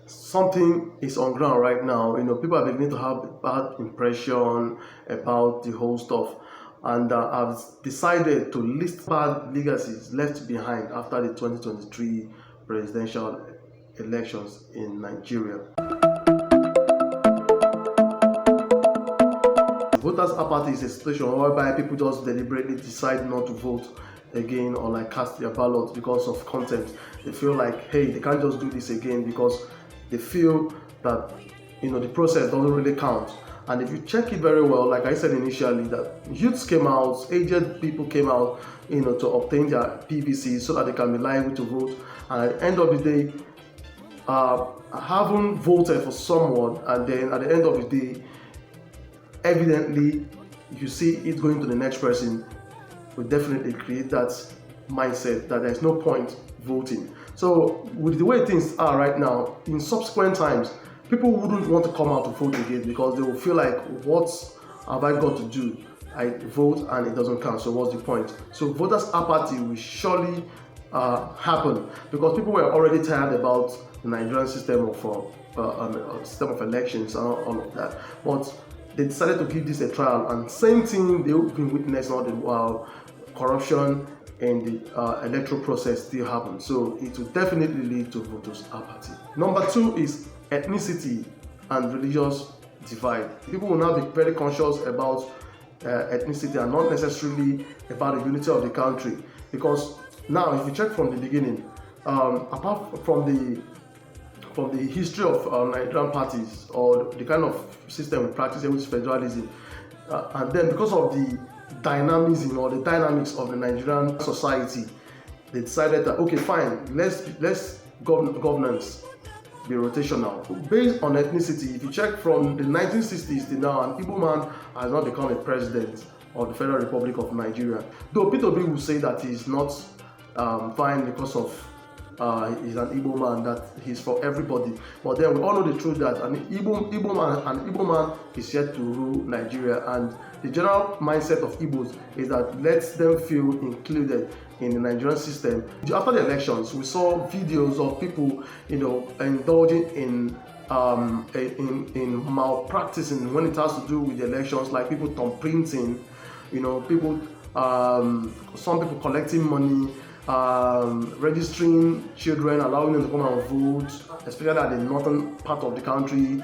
something is on ground right now. People are beginning to have a bad impression about the whole stuff, and I've decided to list bad legacies left behind after the 2023 presidential elections in Nigeria. Voters apathy is a situation whereby people just deliberately decide not to vote again or like cast their ballot because of content. They feel like, hey, they can't just do this again because they feel that the process doesn't really count. And if you check it very well, like I said initially, that youths came out, aged people came out, to obtain their PVC so that they can be liable to vote. And at the end of the day, haven't voted for someone, and then at the end of the day, evidently you see it going to the next person, will definitely create that mindset that there's no point voting. So with the way things are right now, in subsequent times, people wouldn't want to come out to vote again because they will feel like, what have I got to do? I vote and it doesn't count, so what's the point? So voters apathy will surely happen because people were already tired about the Nigerian system of elections and all of that. But they decided to give this a trial, and same thing they've been witnessing all the while. Corruption and the electoral process still happen, so it will definitely lead to voters apathy. Number two is ethnicity and religious divide. People will now be very conscious about ethnicity and not necessarily about the unity of the country, because now if you check from the beginning, apart from the history of Nigerian parties or the kind of system we practice, which is federalism, and then because of the dynamism or the dynamics of the Nigerian society, they decided that, okay, fine, let's governance be rotational based on ethnicity. If you check from the 1960s to now, an Igbo man has not become a president of the Federal Republic of Nigeria. Though P2B will say that he's not fine because of he's an Igbo man, that he's for everybody. But then we all know the truth that an Igbo man is yet to rule Nigeria, and the general mindset of Igbos is that let them feel included in the Nigerian system. After the elections, we saw videos of people, indulging in malpracticing when it has to do with the elections, like people thumb printing, people, some people collecting money, registering children, allowing them to come and vote, especially at the northern part of the country.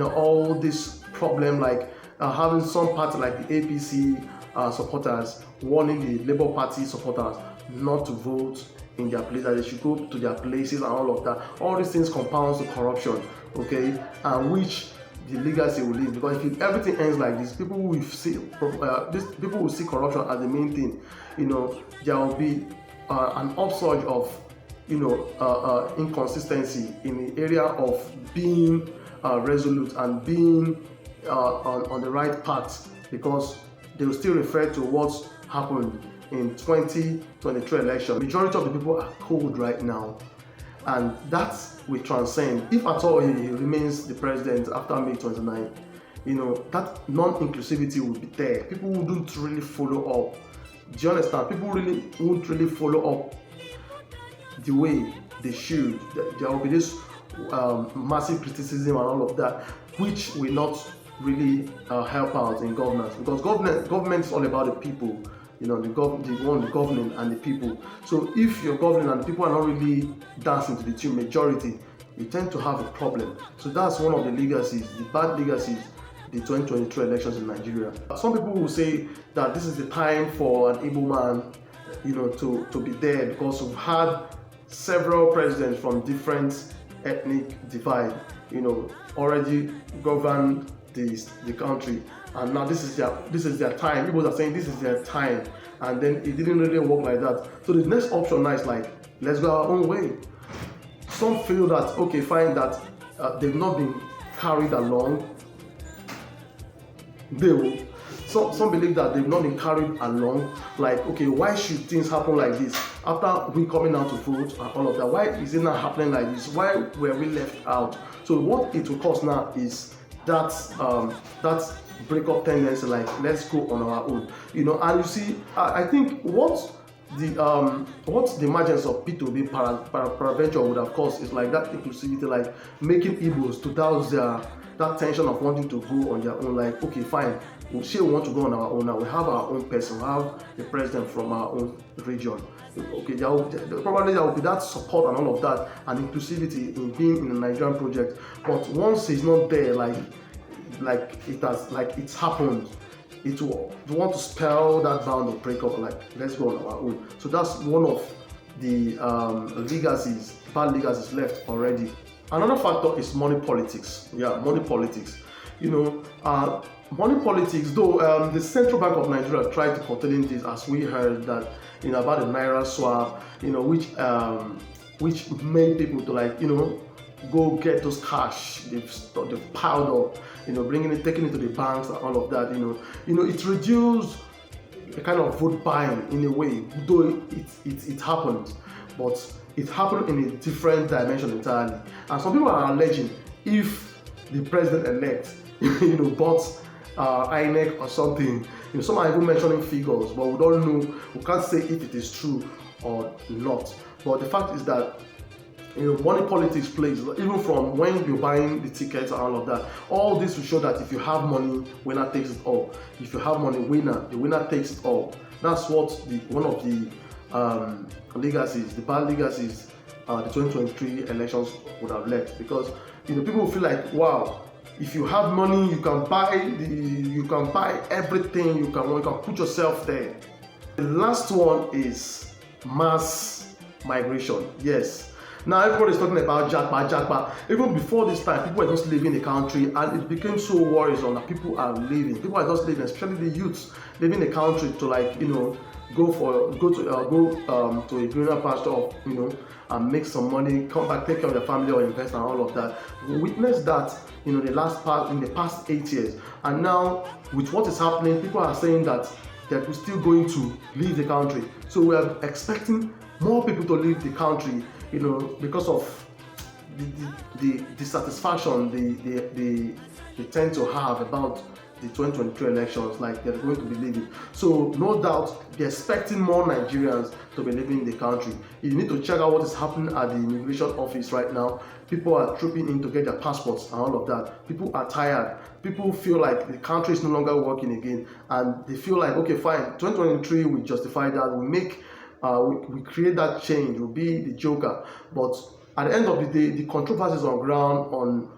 All this problem, like having some party like the APC supporters warning the Labour Party supporters not to vote in their place, that they should go to their places and all of that. All these things compounds to corruption, okay, and which the legacy will leave, because if everything ends like this, people will see corruption as the main thing. There will be an upsurge of inconsistency in the area of being resolute and being on the right path, because they will still refer to what's happened in 2023 election. Majority of the people are cold right now, and that will transcend. If at all he remains the president after May 29, that non-inclusivity will be there. People wouldn't really follow up. Do you understand? People really won't really follow up the way they should. There will be this massive criticism and all of that, which will not really help out in governance, because government is all about the people. The governing and the people. So if you're governing and the people are not really dancing to the tune majority, you tend to have a problem. So that's one of the legacies, the bad legacies, the 2023 elections in Nigeria. Some people will say that this is the time for an Igbo man, to be there, because we've had several presidents from different ethnic divide, already governed the country, and now this is their time. People are saying this is their time, and then it didn't really work like that. So the next option now is like, let's go our own way. Some feel that, okay, fine, that they've not been carried along. Some believe that they've not been carried along. Like, okay, why should things happen like this after we coming out to vote and all of that? Why is it not happening like this? Why were we left out? So what it will cause now is that breakup tendency, like, let's go on our own, and you see, I think what what the emergence of P2B paraventure would have caused is like that inclusivity, like making Igbos to douse that tension of wanting to go on their own. Like, okay, fine, we say we want to go on our own now. We have our own person, we have the president from our own region. Okay, probably there will be that support and all of that, and inclusivity in being in a Nigerian project. But once it's not there, like it's happened, it will want to spell that bound of breakup, like let's go on our own. So that's one of the legacies, bad legacies left already. Another factor is money politics. Yeah, money politics. Money politics, though the Central Bank of Nigeria tried to curtail this, as we heard that about the Naira swap, which made people to go get those cash they've piled up, taking it to the banks and all of that. It reduced the kind of vote buying in a way, though it happened, but it happened in a different dimension entirely. And some people are alleging if the president-elect, bought INEC or something. Some are even mentioning figures, but we don't know. We can't say if it is true or not. But the fact is that money politics plays, even from when you're buying the tickets and all of that. All this will show that if you have money, winner takes it all. If you have money, the winner takes it all. That's what one of the legacies, the bad legacies, the 2023 elections would have left, because people will feel like, wow, if you have money, you can buy everything. You can put yourself there. The last one is mass migration. Yes. Now everybody is talking about Japa. Even before this time, people were just leaving the country, and it became so worrisome that people are leaving. People are just leaving, especially the youths, leaving the country to go to a greener pasture, and make some money, come back, take care of their family or invest and all of that. We witnessed that in the past 8 years, and now with what is happening, people are saying that we're still going to leave the country. So we are expecting more people to leave the country, because of the dissatisfaction they tend to have about the 2023 elections, like they're going to be leaving. So no doubt they're expecting more Nigerians to be leaving the country. You need to check out what is happening at the immigration office right now. People are trooping in to get their passports and all of that. People are tired. People feel like the country is no longer working again, and they feel like, okay, fine, 2023 we justify that, we create that change, we'll be the joker. But at the end of the day, the controversies on ground on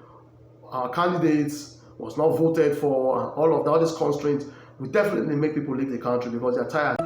our candidates was not voted for, and all of that, all these constraints will definitely make people leave the country because they're tired.